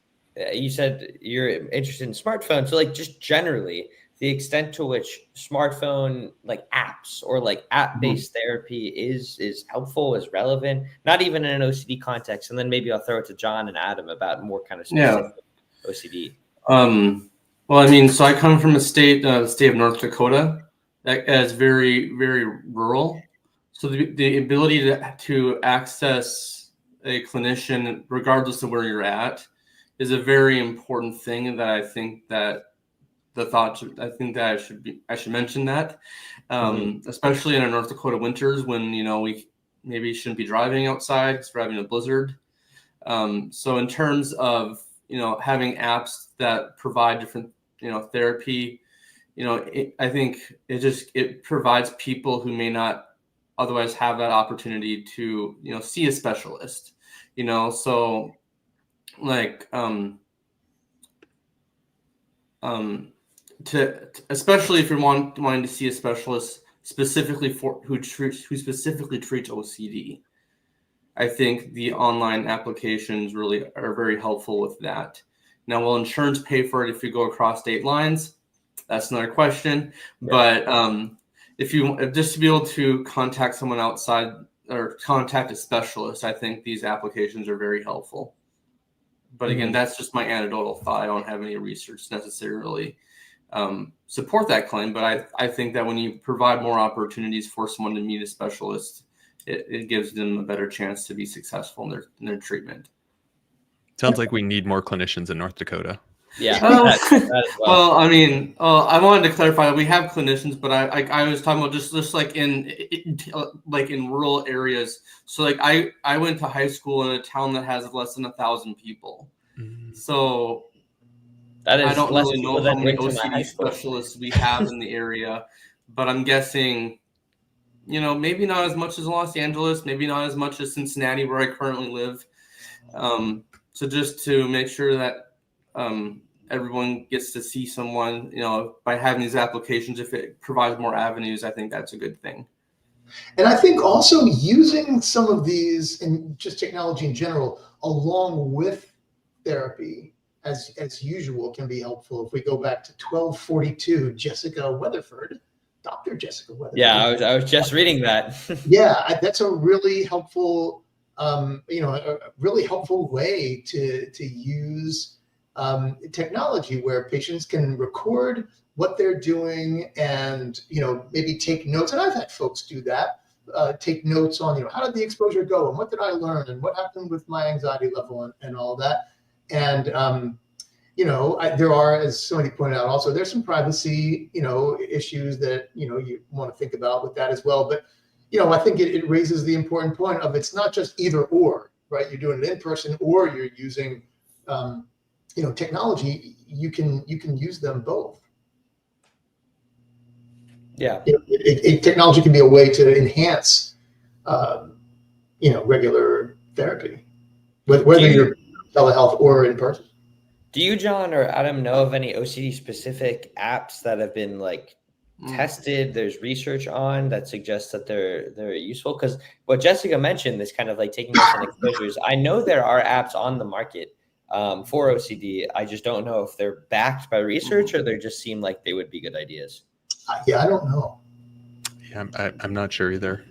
you said you're interested in smartphones, so like just generally the extent to which smartphone like apps or like app-based therapy is helpful, is relevant, not even in an OCD context, and then maybe I'll throw it to John and Adam about more kind of specific OCD. Well, I mean, so I come from a state of North Dakota that is very, very rural. So the ability to access a clinician, regardless of where you're at, is a very important thing. And that I think that I should mention that, especially in our North Dakota winters when, we maybe shouldn't be driving outside because we're having a blizzard. So in terms of, having apps that provide different, therapy, I think it provides people who may not otherwise have that opportunity to, see a specialist, so like, especially if you're wanting to see a specialist specifically who specifically treats OCD. I think the online applications really are very helpful with that. Now, will insurance pay for it if you go across state lines? That's another question. Yeah. But if just to be able to contact someone outside or contact a specialist, I think these applications are very helpful. But again, that's just my anecdotal thought. I don't have any research necessarily support that claim, but I think that when you provide more opportunities for someone to meet a specialist, it gives them a better chance to be successful in their treatment. Sounds like we need more clinicians in North Dakota. Yeah. Well, I mean, I wanted to clarify that we have clinicians, but I was talking about just like in rural areas. So like I went to high school in a town that has less than 1,000 people. So that is, I don't really know how many OCD specialists we have in the area, but I'm guessing, maybe not as much as Los Angeles, maybe not as much as Cincinnati, where I currently live. So just to make sure that everyone gets to see someone, by having these applications, if it provides more avenues, I think that's a good thing. And I think also using some of these and just technology in general, along with therapy, as usual, can be helpful. If we go back to 1242, Jessica Weatherford, Dr. Jessica Weatherford. Yeah, I was just reading that. Yeah, that's a really helpful, a really helpful way to use technology where patients can record what they're doing and, maybe take notes. And I've had folks do that, take notes on, how did the exposure go and what did I learn and what happened with my anxiety level and all that. And, there are, as somebody pointed out, also there's some privacy, issues that, you want to think about with that as well. But, I think it raises the important point of it's not just either or, right? You're doing it in person or you're using, technology. You can use them both. Yeah. Technology can be a way to enhance, regular therapy, whether you're telehealth or in person. Do you, John or Adam, know of any OCD specific apps that have been tested? There's research on that suggests that they're useful, because what Jessica mentioned, this kind of like taking notes and exposures. I know there are apps on the market for OCD. I just don't know if they're backed by research or they just seem like they would be good ideas. I don't know. Yeah, I'm not sure either.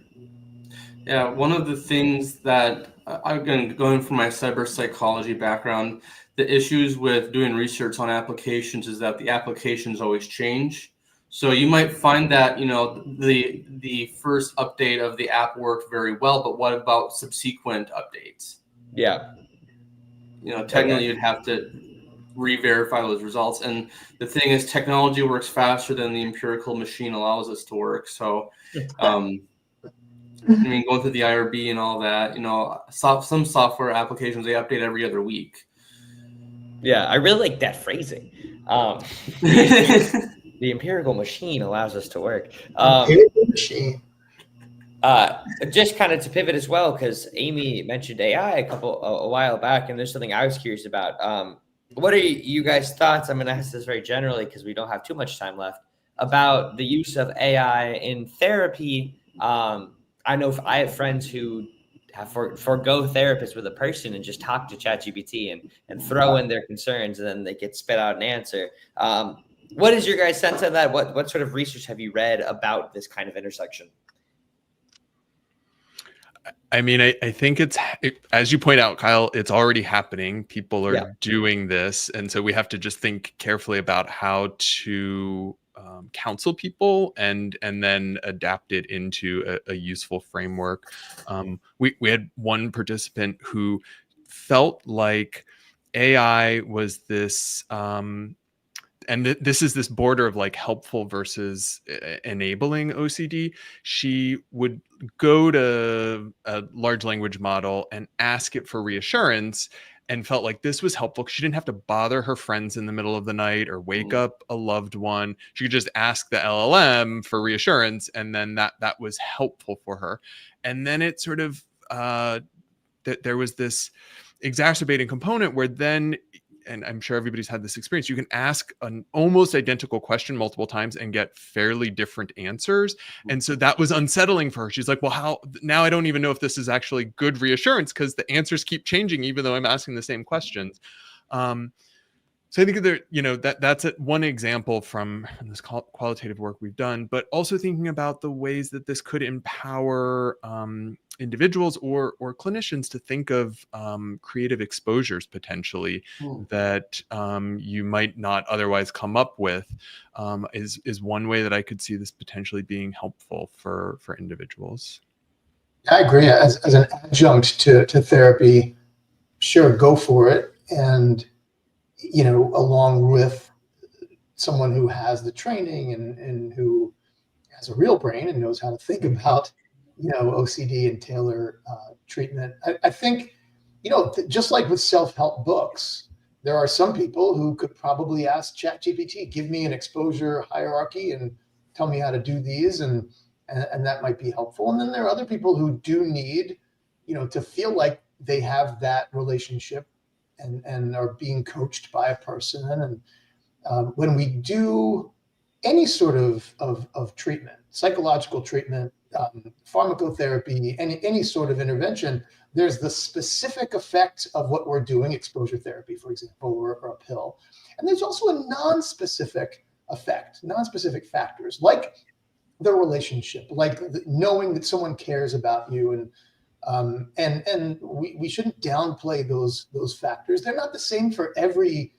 Yeah, one of the things that I'm going from my cyber psychology background, the issues with doing research on applications is that the applications always change. So you might find that, the first update of the app worked very well, but what about subsequent updates? Yeah. Technically you'd have to re-verify those results. And the thing is, technology works faster than the empirical machine allows us to work. So, going through the IRB and all that, some software applications, they update every other week. Yeah, I really like that phrasing. The empirical machine allows us to work. Empirical machine. Just kind of to pivot as well, because Amy mentioned AI a while back, and there's something I was curious about. What are you guys' thoughts? I'm going to ask this very generally because we don't have too much time left, about the use of AI in therapy. I know I have friends who have forgo therapists with a person and just talk to ChatGPT and throw in their concerns, and then they get spit out an answer. What is your guys' sense of that? What sort of research have you read about this kind of intersection? I mean, I think as you point out, Kyle, it's already happening. People are doing this. And so we have to just think carefully about how to counsel people and then adapt it into a useful framework. We had one participant who felt like AI was this, and this is this border of like helpful versus enabling OCD. She would go to a large language model and ask it for reassurance, and felt like this was helpful because she didn't have to bother her friends in the middle of the night or wake up a loved one. She could just ask the LLM for reassurance, and then that was helpful for her. And then it sort of there was this exacerbating component where then, and I'm sure everybody's had this experience, you can ask an almost identical question multiple times and get fairly different answers. And so that was unsettling for her. She's like, well, now I don't even know if this is actually good reassurance because the answers keep changing, even though I'm asking the same questions. So I think that's one example from this qualitative work we've done, but also thinking about the ways that this could empower individuals or clinicians to think of creative exposures potentially that you might not otherwise come up with, is one way that I could see this potentially being helpful for individuals. I agree. As an adjunct to therapy, sure, go for it. And along with someone who has the training and who has a real brain and knows how to think about, OCD and tailor treatment. I think, just like with self-help books, there are some people who could probably ask ChatGPT, give me an exposure hierarchy and tell me how to do these, and that might be helpful. And then there are other people who do need, to feel like they have that relationship and are being coached by a person. And when we do any sort of treatment, psychological treatment, pharmacotherapy, any sort of intervention, there's the specific effect of what we're doing, exposure therapy, for example, or a pill. And there's also a non-specific effect, non-specific factors, like the relationship, like knowing that someone cares about you, and we shouldn't downplay those factors. They're not the same for every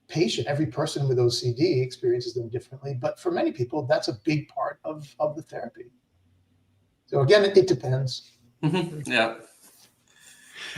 patient. Every person with OCD experiences them differently, but for many people, that's a big part of the therapy. So again, it depends. Mm-hmm. Yeah.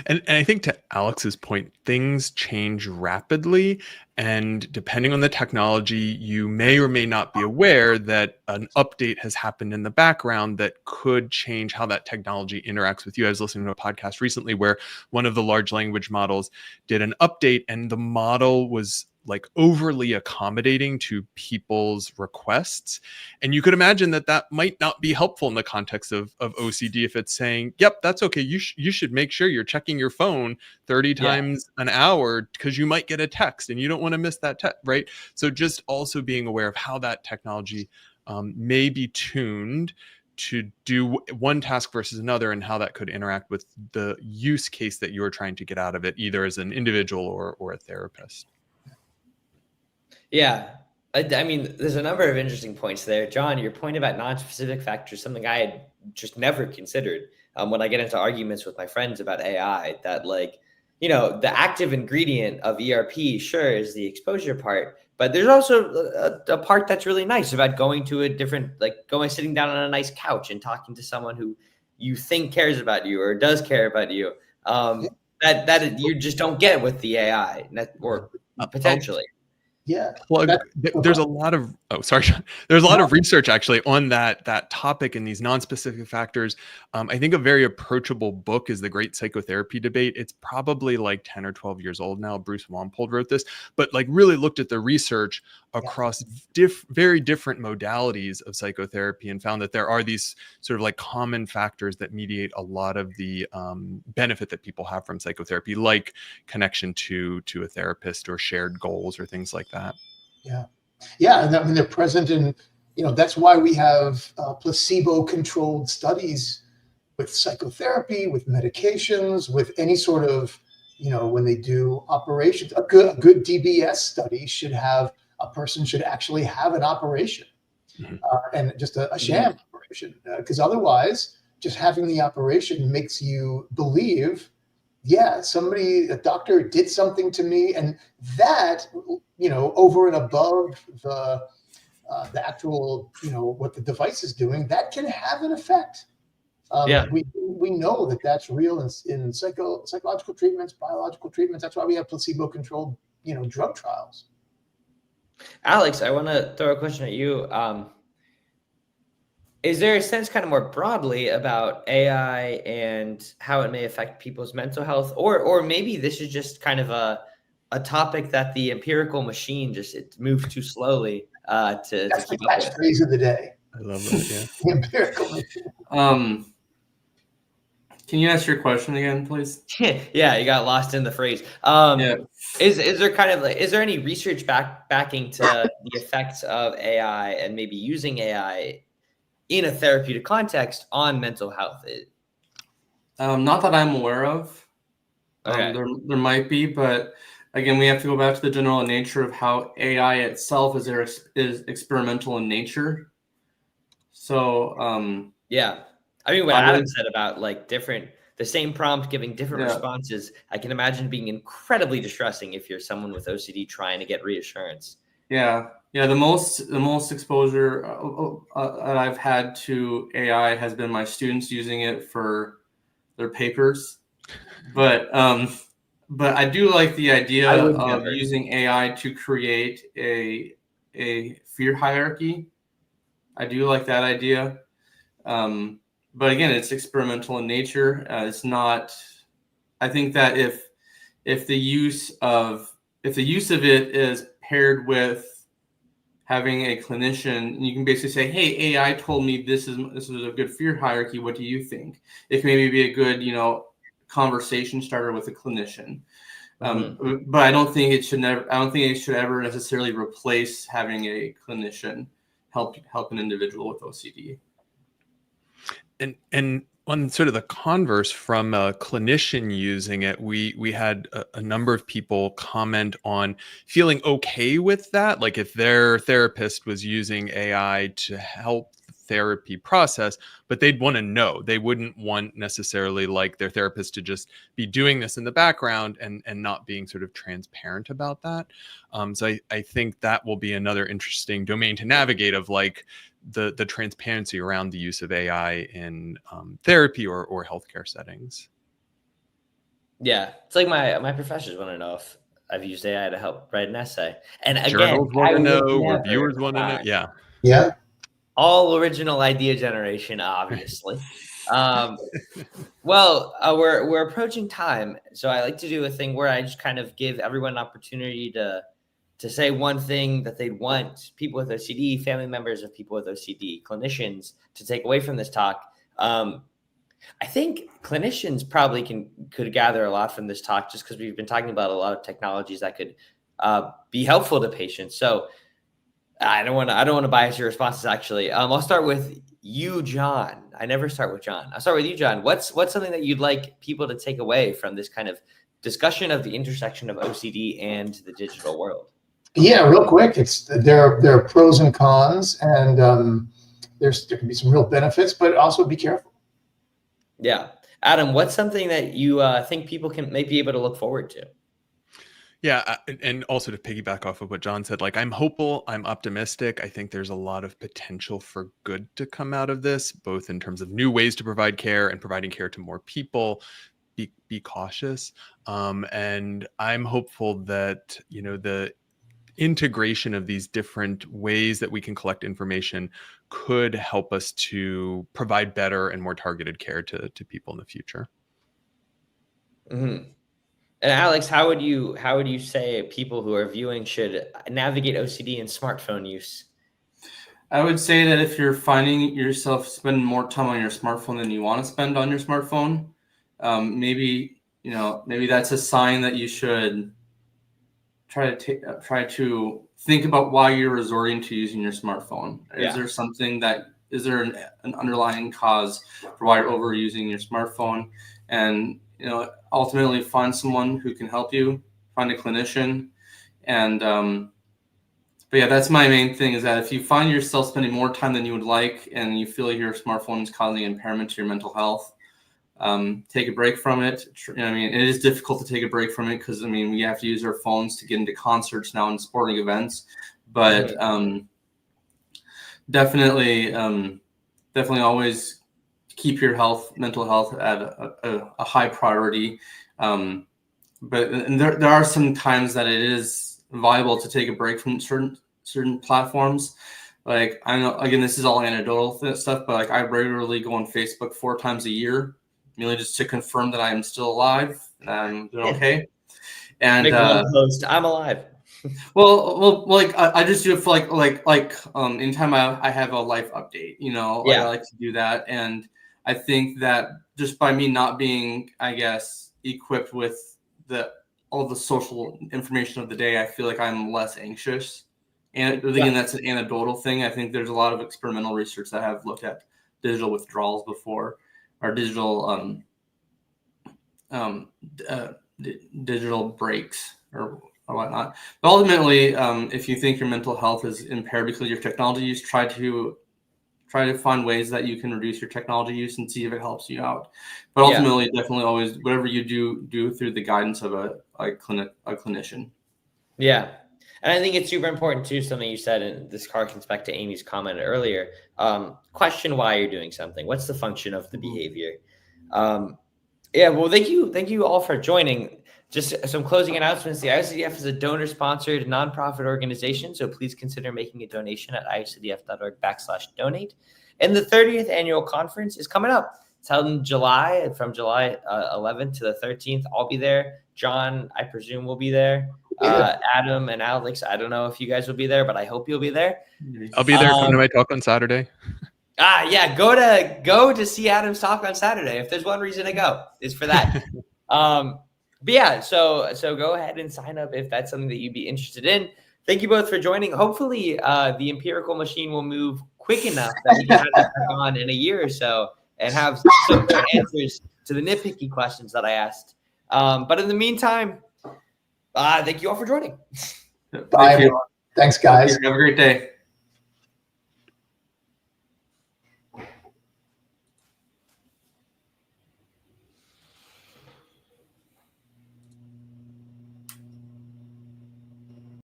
And I think to Alex's point, things change rapidly. And depending on the technology, you may or may not be aware that an update has happened in the background that could change how that technology interacts with you. I was listening to a podcast recently where one of the large language models did an update, and the model was like overly accommodating to people's requests. And you could imagine that might not be helpful in the context of OCD if it's saying, yep, that's okay. You should make sure you're checking your phone 30 times an hour because you might get a text and you don't want to miss that text, right? So just also being aware of how that technology may be tuned to do one task versus another, and how that could interact with the use case that you're trying to get out of it, either as an individual or a therapist. Yeah. I mean, there's a number of interesting points there. John, your point about non-specific factors, something I had just never considered when I get into arguments with my friends about AI, that like you know, the active ingredient of ERP, sure, is the exposure part, but there's also a part that's really nice about going to a different, like sitting down on a nice couch and talking to someone who you think cares about you or does care about you. That you just don't get with the AI, or potentially. Yeah. There's a lot of there's a lot of research actually on that topic and these non-specific factors. I think a very approachable book is The Great Psychotherapy Debate. It's probably like 10 or 12 years old now. Bruce Wampold wrote this, but like really looked at the research across very different modalities of psychotherapy and found that there are these sort of like common factors that mediate a lot of the benefit that people have from psychotherapy, like connection to a therapist or shared goals or things like that. Yeah, and I mean they're present in, you know, that's why we have placebo-controlled studies with psychotherapy, with medications, with any sort of, you know, when they do operations. A good DBS study should have a person should actually have an operation, and just a sham operation, because otherwise, just having the operation makes you believe, yeah, a doctor did something to me, and that, you know, over and above the actual, you know, what the device is doing, that can have an effect. We know that that's real in psychological treatments, biological treatments. That's why we have placebo-controlled, you know, drug trials. Alex, I want to throw a question at you. Is there a sense kind of more broadly about AI and how it may affect people's mental health? Or maybe this is just kind of a topic that the empirical machine it moves too slowly to keep up with. That's the catchphrase of the day. I love that, yeah. The empirical machine. Can you ask your question again, please? Yeah, you got lost in the phrase. Is there kind of like, is there any research backing to the effects of AI and maybe using AI in a therapeutic context on mental health? Not that I'm aware of. Okay. There might be, but again, we have to go back to the general nature of how AI itself is experimental in nature. So yeah. I mean, what Adam said about like the same prompt giving different responses, I can imagine being incredibly distressing if you're someone with OCD trying to get reassurance. Yeah. The most exposure that I've had to AI has been my students using it for their papers, but I do like the idea of using AI to create a fear hierarchy. I do like that idea. But again, it's experimental in nature. It's not. I think that if the use of it is paired with having a clinician, you can basically say, "Hey, AI told me this is a good fear hierarchy. What do you think?" It can maybe be a good, you know, conversation starter with a clinician. But I don't think it should ever necessarily replace having a clinician help an individual with OCD. And on sort of the converse, from a clinician using it, we had a number of people comment on feeling okay with that. Like if their therapist was using AI to help the therapy process, but they'd want to know. They wouldn't want necessarily like their therapist to just be doing this in the background and not being sort of transparent about that. So I think that will be another interesting domain to navigate, of like the transparency around the use of AI in therapy or healthcare settings. Yeah, it's like my professors want to know if I've used AI to help write an essay, and again, journals want to know, reviewers want to know. Yeah. All original idea generation, obviously. Well, we're approaching time, so I like to do a thing where I just kind of give everyone an opportunity to say one thing that they'd want people with OCD, family members of people with OCD, clinicians to take away from this talk. I think clinicians probably could gather a lot from this talk, just because we've been talking about a lot of technologies that could be helpful to patients. So I don't want to bias your responses. Actually, I'll start with you, John. I never start with John. I'll start with you, John. What's something that you'd like people to take away from this kind of discussion of the intersection of OCD and the digital world? Yeah, real quick. There are pros and cons, and there can be some real benefits, but also be careful. Yeah, Adam, what's something that you think people may be able to look forward to? Yeah, and also to piggyback off of what John said, like I'm hopeful, I'm optimistic. I think there's a lot of potential for good to come out of this, both in terms of new ways to provide care and providing care to more people. Be cautious, and I'm hopeful that the integration of these different ways that we can collect information could help us to provide better and more targeted care to people in the future. Mm-hmm. And Alex, how would you say people who are viewing should navigate OCD and smartphone use? I would say that if you're finding yourself spending more time on your smartphone than you want to spend on your smartphone, maybe that's a sign that you should try to think about why you're resorting to using your smartphone. Yeah. Is there an underlying cause for why you're overusing your smartphone? And ultimately find someone who can help you, find a clinician. And but yeah, that's my main thing, is that if you find yourself spending more time than you would like and you feel like your smartphone is causing impairment to your mental health, take a break from it. It is difficult to take a break from it because we have to use our phones to get into concerts now and sporting events, but definitely always keep your mental health at a high priority. But there are some times that it is viable to take a break from certain platforms. Like, I know, again, this is all anecdotal stuff, but like I regularly go on Facebook 4 times a year, merely just to confirm that I am still alive and I'm doing okay. And make one post, I'm alive. well, like I just do it for in time I have a life update. I like to do that, and I think that just by me not being, I guess, equipped with all the social information of the day, I feel like I'm less anxious. And again, that's an anecdotal thing. I think there's a lot of experimental research that have looked at digital withdrawals before, or digital digital breaks or whatnot. But ultimately, if you think your mental health is impaired because of your technology use, try to find ways that you can reduce your technology use and see if it helps you out. But ultimately, definitely always, whatever you do through the guidance of a clinician. Yeah. And I think it's super important too, something you said, and this harkens back to Amy's comment earlier. Question why you're doing something. What's the function of the behavior? Well, thank you all for joining. Just some closing announcements. The IOCDF is a donor-sponsored nonprofit organization, so please consider making a donation at iocdf.org/donate. And the 30th annual conference is coming up. It's held in July, from July 11th to the 13th. I'll be there. John, I presume, will be there. Adam and Alex, I don't know if you guys will be there, but I hope you'll be there. I'll be there. Come to my talk on Saturday. Go to see Adam's talk on Saturday. If there's one reason to go, it's for that. But yeah, so go ahead and sign up if that's something that you'd be interested in. Thank you both for joining. Hopefully, the empirical machine will move quick enough that we can have it back on in a year or so and have some good answers to the nitpicky questions that I asked. But in the meantime, thank you all for joining. Bye. Thanks, guys. Have a great day.